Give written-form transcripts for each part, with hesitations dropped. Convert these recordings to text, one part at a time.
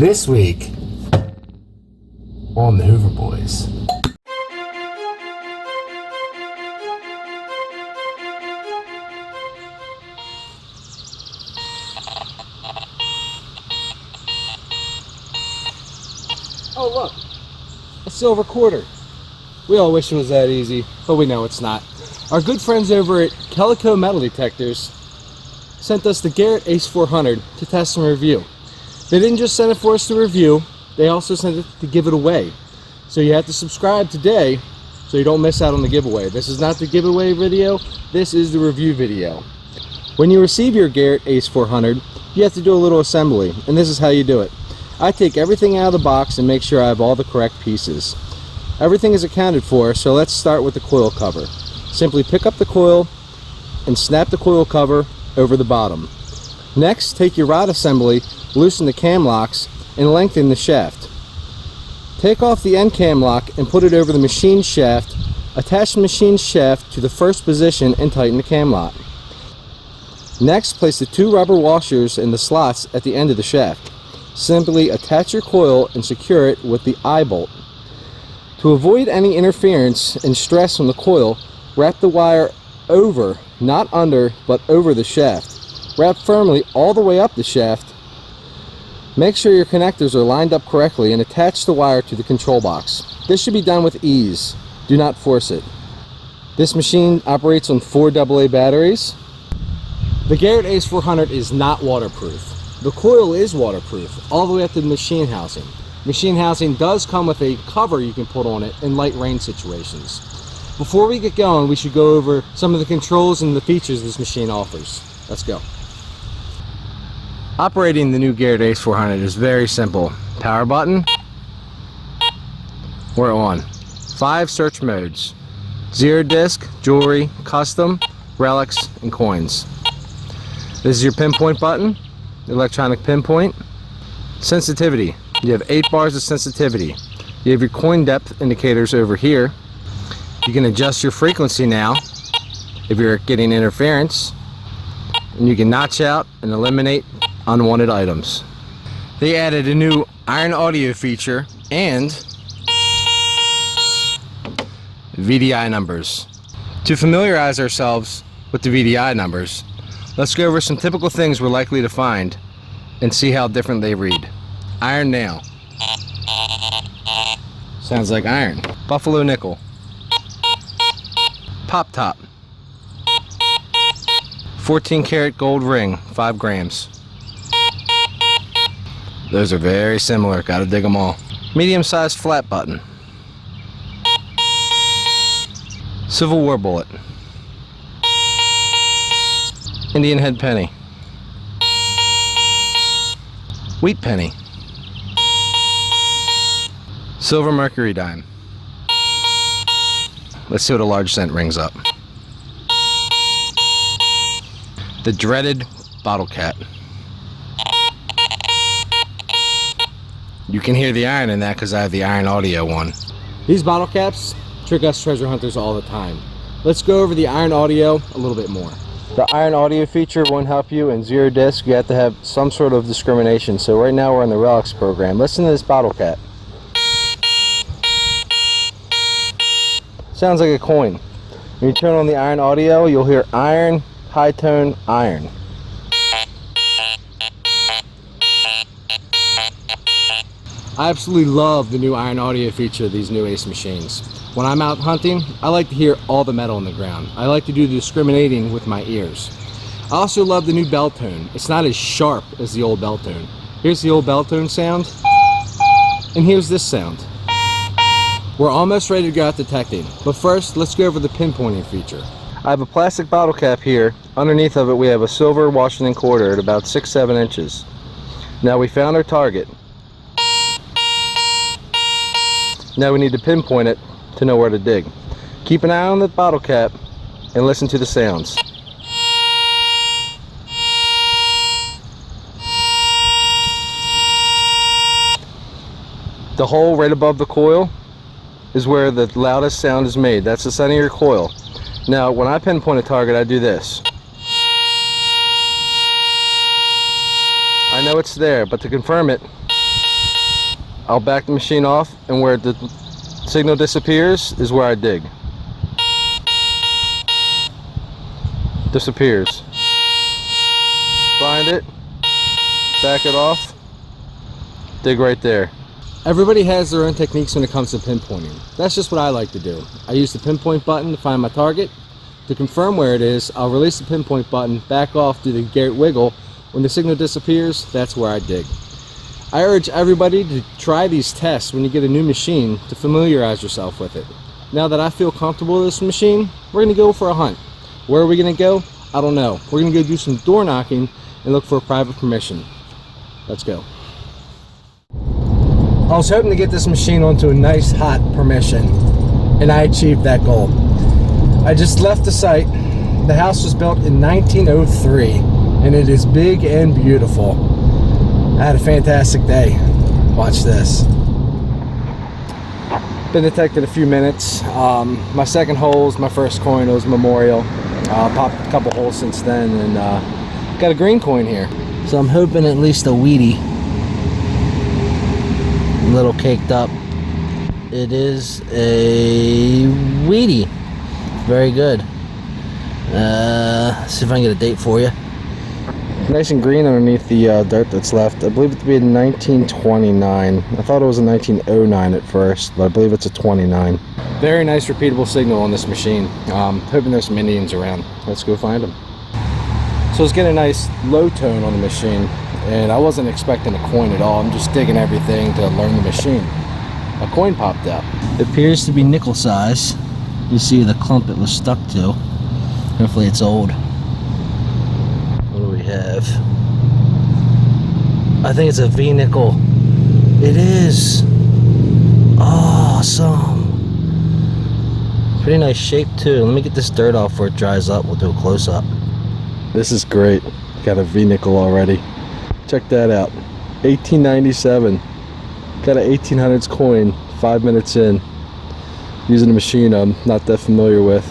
This week on the Hoover Boys. Oh look, a silver quarter. We all wish it was that easy, but we know it's not. Our good friends over at Calico Metal Detectors sent us the Garrett Ace 400 to test and review. They didn't just send it for us to review, they also sent it to give it away. So you have to subscribe today so you don't miss out on the giveaway. This is not the giveaway video, this is the review video. When you receive your Garrett Ace 400, you have to do a little assembly, and this is how you do it. I take everything out of the box and make sure I have all the correct pieces. Everything is accounted for, so let's start with the coil cover. Simply pick up the coil and snap the coil cover over the bottom. Next, take your rod assembly, loosen the cam locks, and lengthen the shaft. Take off the end cam lock and put it over the machine shaft. Attach the machine shaft to the first position and tighten the cam lock. Next, place the two rubber washers in the slots at the end of the shaft. Simply attach your coil and secure it with the eye bolt. To avoid any interference and stress on the coil, wrap the wire over, not under, but over the shaft. Wrap firmly all the way up the shaft. Make sure your connectors are lined up correctly and attach the wire to the control box. This should be done with ease. Do not force it. This machine operates on 4 AA batteries. The Garrett Ace 400 is not waterproof. The coil is waterproof all the way up to the machine housing. Machine housing does come with a cover you can put on it in light rain situations. Before we get going, we should go over some of the controls and the features this machine offers. Let's go. Operating the new Garrett Ace 400 is very simple. Power button. We're on. 5 search modes. 0 disc, jewelry, custom, relics, and coins. This is your pinpoint button. Electronic pinpoint. Sensitivity. You have 8 bars of sensitivity. You have your coin depth indicators over here. You can adjust your frequency now if you're getting interference, and you can notch out and eliminate unwanted items. They added a new iron audio feature and VDI numbers. To familiarize ourselves with the VDI numbers, let's go over some typical things we're likely to find and see how different they read. Iron nail. Sounds like iron. Buffalo nickel. Pop top. 14 karat gold ring, 5 grams. Those are very similar, gotta dig them all. Medium sized flat button. Civil War bullet. Indian head penny. Wheat penny. Silver Mercury dime. Let's see what a large cent rings up. The dreaded bottle cap. You can hear the iron in that because I have the iron audio one. These bottle caps trick us treasure hunters all the time. Let's go over the iron audio a little bit more. The iron audio feature won't help you in 0 disc. You have to have some sort of discrimination. So right now we're in the Relics program. Listen to this bottle cap. Sounds like a coin. When you turn on the iron audio, you'll hear iron, high tone, iron. I absolutely love the new iron audio feature of these new Ace machines. When I'm out hunting, I like to hear all the metal on the ground. I like to do the discriminating with my ears. I also love the new bell tone. It's not as sharp as the old bell tone. Here's the old bell tone sound, and here's this sound. We're almost ready to go out detecting, but first let's go over the pinpointing feature. I have a plastic bottle cap here. Underneath of it we have a silver Washington quarter at about 6-7 inches. Now we found our target. Now we need to pinpoint it to know where to dig. Keep an eye on the bottle cap and listen to the sounds. The hole right above the coil is where the loudest sound is made. That's the center of your coil. Now when I pinpoint a target, I do this. I know it's there, but to confirm it, I'll back the machine off, and where the signal disappears is where I dig. Disappears. Find it, back it off, dig right there. Everybody has their own techniques when it comes to pinpointing. That's just what I like to do. I use the pinpoint button to find my target. To confirm where it is, I'll release the pinpoint button, back off, do the Garrett wiggle. When the signal disappears, that's where I dig. I urge everybody to try these tests when you get a new machine to familiarize yourself with it. Now that I feel comfortable with this machine, we're gonna go for a hunt. Where are we gonna go? I don't know. We're gonna go do some door knocking and look for a private permission. Let's go. I was hoping to get this machine onto a nice hot permission, and I achieved that goal. I just left the site. The house was built in 1903, and it is big and beautiful. I had a fantastic day. Watch this. Been detected a few minutes. My second hole is my first coin. It was Memorial. Popped a couple holes since then, and got a green coin here. So I'm hoping at least a Wheatie. A little caked up. It is a Wheatie. Very good. See if I can get a date for you. Nice and green underneath the dirt that's left. I believe it to be in 1929. I thought it was a 1909 at first, but I believe it's a 29. Very nice repeatable signal on this machine. Hoping there's some Indians around. Let's go find them. So it's getting a nice low tone on the machine, and I wasn't expecting a coin at all. I'm just digging everything to learn the machine. A coin popped out. It appears to be nickel size. You see the clump it was stuck to. Hopefully it's old. What do we have? I think it's a V nickel. It is. Awesome. Pretty nice shape too. Let me get this dirt off before it dries up. We'll do a close up. This is great. Got a V nickel already. Check that out. 1897. Got an 1800s coin 5 minutes in. Using a machine I'm not that familiar with.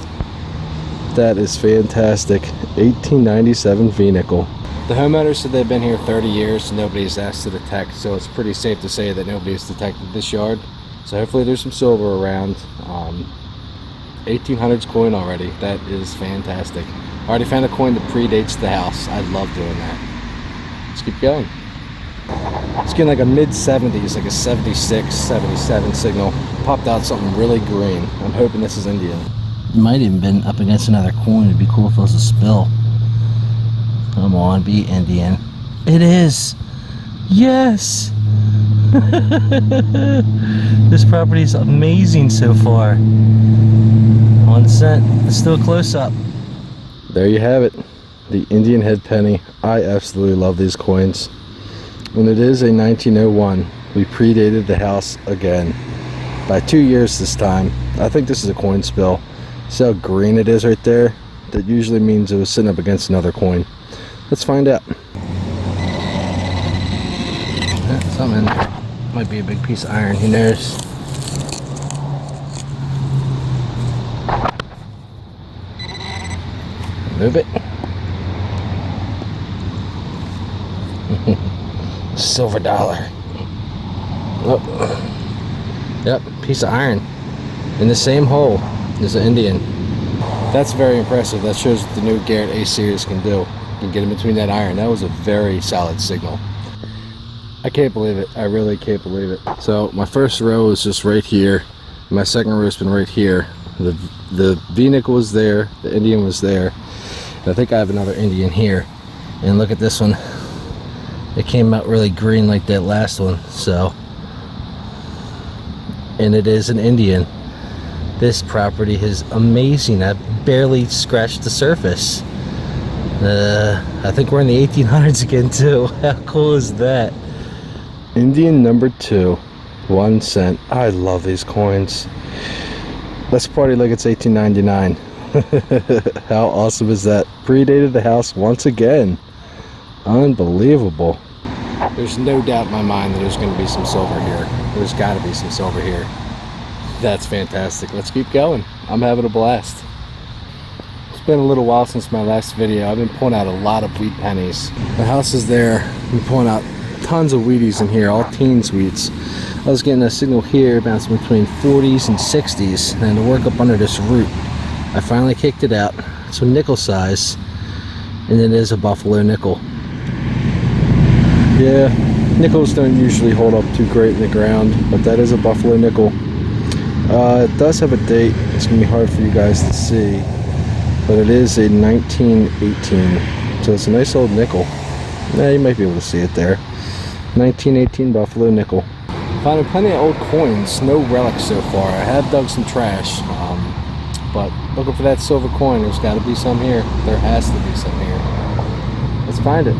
That is fantastic. 1897 V nickel. The homeowners said they've been here 30 years and nobody's asked to detect, so it's pretty safe to say that nobody's detected this yard. So hopefully there's some silver around. 1800s coin already. That is fantastic. Already found a coin that predates the house. I love doing that. Let's keep going. It's getting like a mid-70s, like a 76, 77 signal. Popped out something really green. I'm hoping this is Indian. It might even been up against another coin. It'd be cool if it was a spill. Come on, be Indian. It is. Yes. This property is amazing so far. 1 cent. Let's do a close-up. There you have it. The Indian head penny. I absolutely love these coins. And it is a 1901. We predated the house again. By 2 years this time. I think this is a coin spill. See how green it is right there? That usually means it was sitting up against another coin. Let's find out. Something in there. Might be a big piece of iron, who knows? Move it. Silver dollar. Oh. Yep, piece of iron. In the same hole as the Indian. That's very impressive. That shows what the new Garrett A series can do. You can get in between that iron. That was a very solid signal. I can't believe it. I really can't believe it. So my first row is just right here. My second row has been right here. The V nickel was there. The Indian was there. And I think I have another Indian here. And look at this one. It came out really green like that last one. So, and it is an Indian. This property is amazing. I barely scratched the surface. I think we're in the 1800s again too. How cool is that? Indian number 2, 1 cent. I love these coins. Let's party like it's 1899. How awesome is that? Predated the house once again. Unbelievable. There's no doubt in my mind that there's going to be some silver here. There's got to be some silver here. That's fantastic. Let's keep going. I'm having a blast. It's been a little while since my last video. I've been pulling out a lot of wheat pennies. The house is there. I'm pulling out tons of Wheaties in here, all teen sweets. I was getting a signal here bouncing between 40s and 60s, and to work up under this root, I finally kicked it out. It's a nickel size, and it is a buffalo nickel. Yeah, nickels don't usually hold up too great in the ground, but that is a buffalo nickel. It does have a date. It's going to be hard for you guys to see, but it is a 1918, so it's a nice old nickel. Yeah, you might be able to see it there. 1918 buffalo nickel. Finding plenty of old coins, no relics so far. I have dug some trash, but looking for that silver coin. There's got to be some here. There has to be some here. Let's find it.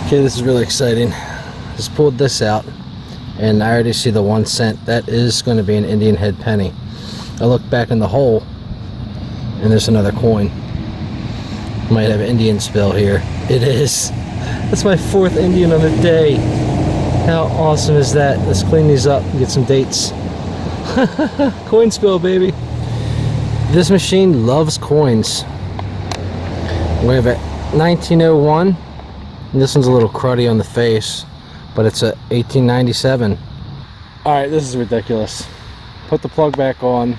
Okay, this is really exciting. Just pulled this out, and I already see the 1 cent. That is going to be an Indian head penny. I look back in the hole, and there's another coin. Might have Indian spill here. It is. That's my 4th Indian on the day. How awesome is that? Let's clean these up and get some dates. Coin spill, baby. This machine loves coins. We have a 1901. And this one's a little cruddy on the face, but it's a 1897. Alright, this is ridiculous. Put the plug back on,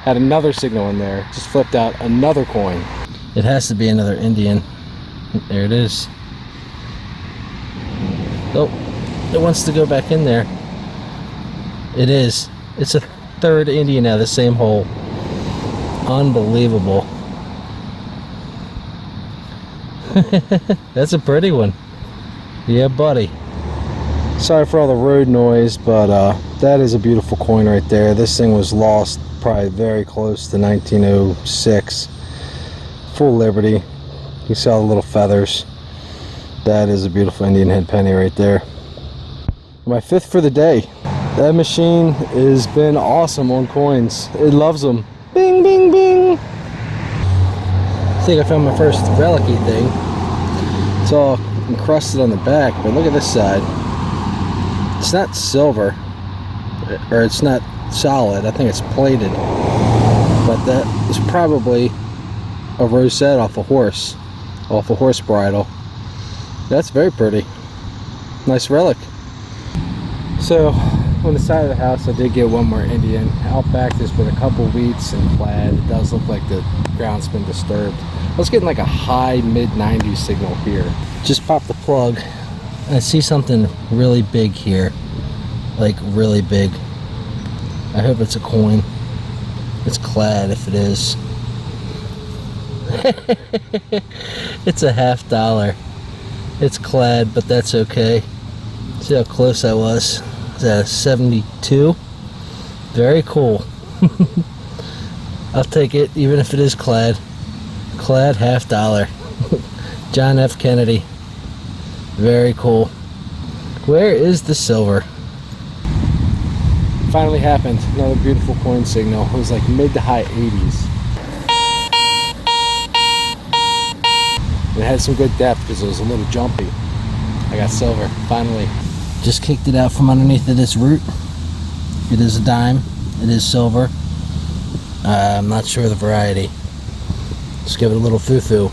had another signal in there, just flipped out another coin. It has to be another Indian. There it is. Oh, it wants to go back in there. It is. It's a 3rd Indian out of the same hole. Unbelievable. That's a pretty one. Yeah, buddy. Sorry for all the road noise, but that is a beautiful coin right there. This thing was lost probably very close to 1906. Full Liberty. You see all the little feathers. That is a beautiful Indian head penny right there. My 5th for the day. That machine has been awesome on coins. It loves them. Bing, bing, bing. I think I found my first relic-y thing. It's all encrusted on the back, but look at this side. It's not silver, or it's not solid. I think it's plated. But that is probably a rosette off a horse bridle. That's very pretty. Nice relic. So on the side of the house I did get one more Indian. Out back there's been a couple wheats and plaid. It does look like the ground's been disturbed. I was getting like a high mid-90s signal here. Just popped the plug. I see something really big here. Like really big. I hope it's a coin. It's clad if it is. It's a $50. It's clad, but that's okay. See how close I was. Is that a 72? Very cool. I'll take it, even if it is clad. Clad $50. John F. Kennedy. Very cool. Where is the silver? Finally happened. Another beautiful coin signal. It was like mid to high 80s. It had some good depth because it was a little jumpy. I got silver, finally. Just kicked it out from underneath of this root. It is a dime. It is silver. I'm not sure the variety. Let's give it a little foo-foo.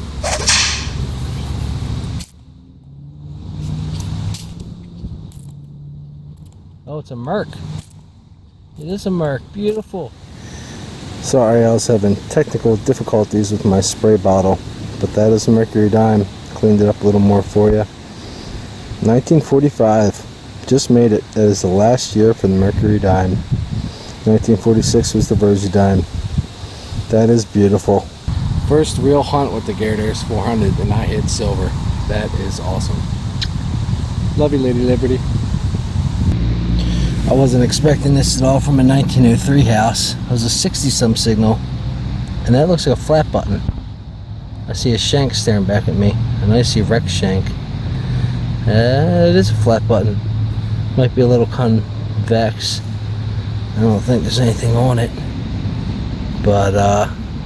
Oh, it's a Merc. It is a Merc. Beautiful. Sorry, I was having technical difficulties with my spray bottle. But that is a Mercury Dime. Cleaned it up a little more for you. 1945. Just made it. That is the last year for the Mercury Dime. 1946 was the Verzi Dime. That is beautiful. First real hunt with the Garrett Airs 400 and I hit silver. That is awesome. Love you, Lady Liberty. I wasn't expecting this at all from a 1903 house. It was a 60-some signal. And that looks like a flat button. I see a shank staring back at me. And I see a wreck shank. It is a flat button. Might be a little convex. I don't think there's anything on it. But,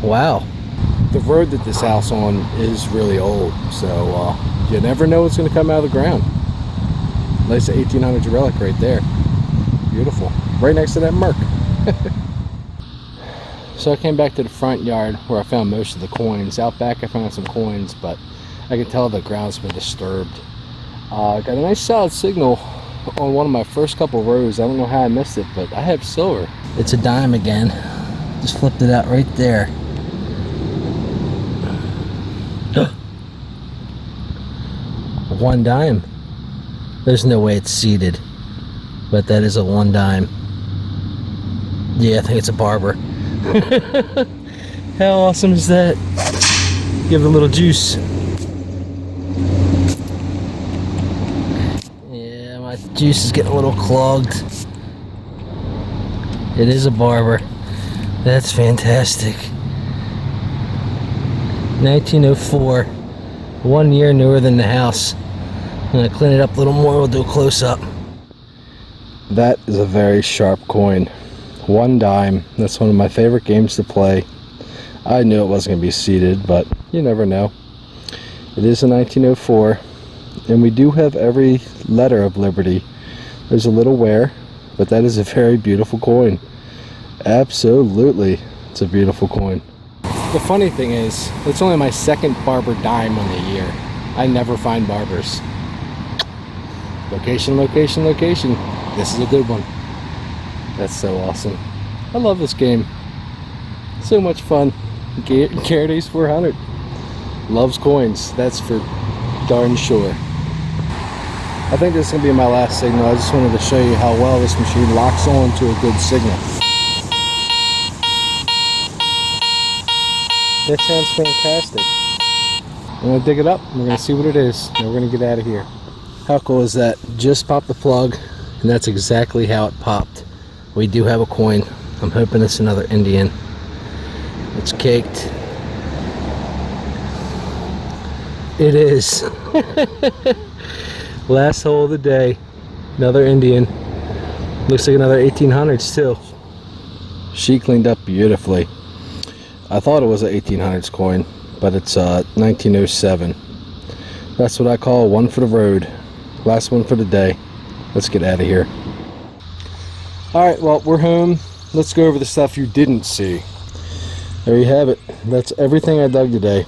wow. The road that this house on is really old. So, you never know what's going to come out of the ground. Nice 1800 relic right there. Beautiful. Right next to that Merc. So I came back to the front yard where I found most of the coins. Out back I found some coins, but I can tell the ground's been disturbed. Got a nice solid signal on one of my first couple rows. I don't know how I missed it, but I have silver. It's a dime again. Just flipped it out right there. One dime. There's no way it's seated, but that is a one dime. Yeah, I think it's a Barber. How awesome is that? Give it a little juice. Yeah, my juice is getting a little clogged. It is a Barber. That's fantastic. 1904. 1 year newer than the house. I'm gonna clean it up a little more. We'll do a close up. That is a very sharp coin. One dime. That's one of my favorite games to play. I knew it wasn't going to be seated, but you never know. It is a 1904, and we do have every letter of Liberty. There's a little wear, but that is a very beautiful coin. Absolutely, it's a beautiful coin. The funny thing is, it's only my second Barber dime on the year. I never find Barbers. Location, location, location. This is a good one. That's so awesome. I love this game. So much fun. Garrett Ace 400. Loves coins. That's for darn sure. I think this is going to be my last signal. I just wanted to show you how well this machine locks on to a good signal. That sounds fantastic. I'm going to dig it up. We're going to see what it is. And we're going to get out of here. How cool is that? Just popped the plug, and that's exactly how it popped. We do have a coin. I'm hoping it's another Indian. It's caked. It is. Last hole of the day. Another Indian. Looks like another 1800s too. She cleaned up beautifully. I thought it was an 1800s coin, but it's 1907. That's what I call one for the road. Last one for the day. Let's get out of here. Alright, well, we're home. Let's go over the stuff you didn't see. There you have it. That's everything I dug today.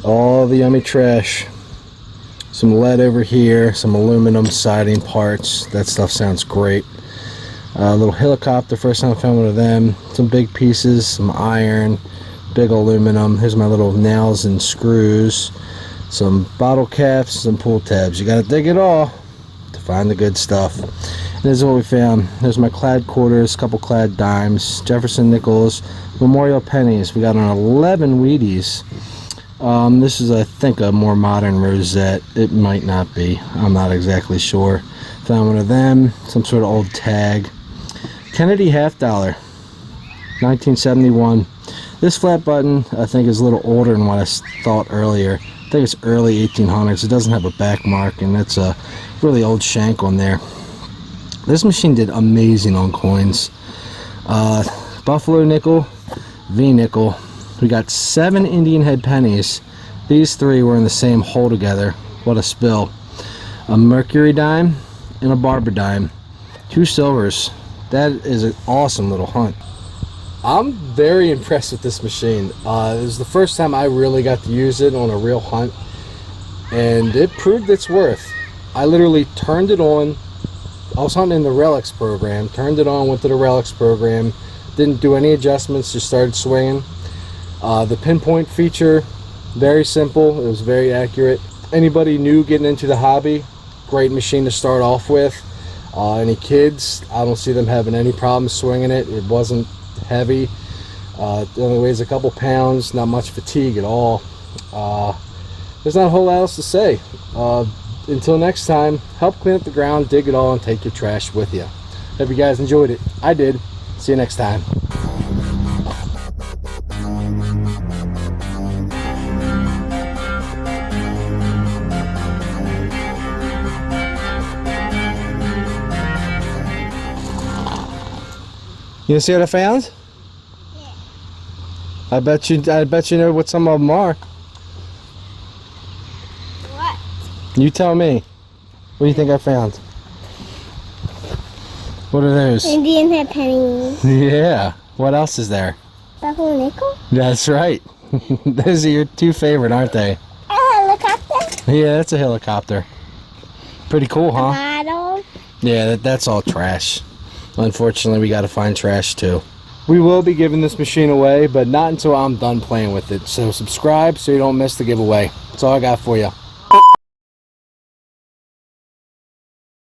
All the yummy trash. Some lead over here, some aluminum siding parts. That stuff sounds great. A little helicopter, first time I found one of them. Some big pieces, some iron, big aluminum. Here's my little nails and screws. Some bottle caps, some pull tabs. You gotta dig it all to find the good stuff. And this is what we found. There's my clad quarters, a couple clad dimes, Jefferson nickels, memorial pennies. We got an 11 Wheaties. This is, I think, a more modern rosette. It might not be. I'm not exactly sure. Found one of them. Some sort of old tag. Kennedy half dollar. 1971. This flat button, I think, is a little older than what I thought earlier. I think it's early 1800s. It doesn't have a back mark, and it's a really old shank on there. This machine did amazing on coins. Buffalo nickel, V nickel. We got 7 Indian Head pennies. These 3 were in the same hole together. What a spill. A Mercury dime and a Barber dime. 2 silvers. That is an awesome little hunt. I'm very impressed with this machine. It was the first time I really got to use it on a real hunt, and it proved its worth. I literally turned it on. I was hunting in the Relics program, turned it on, went to the Relics program, didn't do any adjustments, just started swinging. The pinpoint feature, very simple. It was very accurate. Anybody new getting into the hobby, great machine to start off with. Any kids, I don't see them having any problems swinging it. It wasn't heavy. It only weighs a couple pounds, not much fatigue at all. There's not a whole lot else to say. Until next time, help clean up the ground, dig it all, and take your trash with you. Hope you guys enjoyed it. I did. See you next time. You see what I found? Yeah. I bet you know what some of them are. What? You tell me. What do you think I found? What are those? Indian Head pennies. Yeah. What else is there? Buffalo nickel? That's right. Those are your 2 favorite, aren't they? A helicopter? Yeah, that's a helicopter. Pretty cool, huh? Yeah, that's all trash. Unfortunately, we gotta find trash too. We will be giving this machine away, but not until I'm done playing with it. So subscribe so you don't miss the giveaway. That's all I got for you.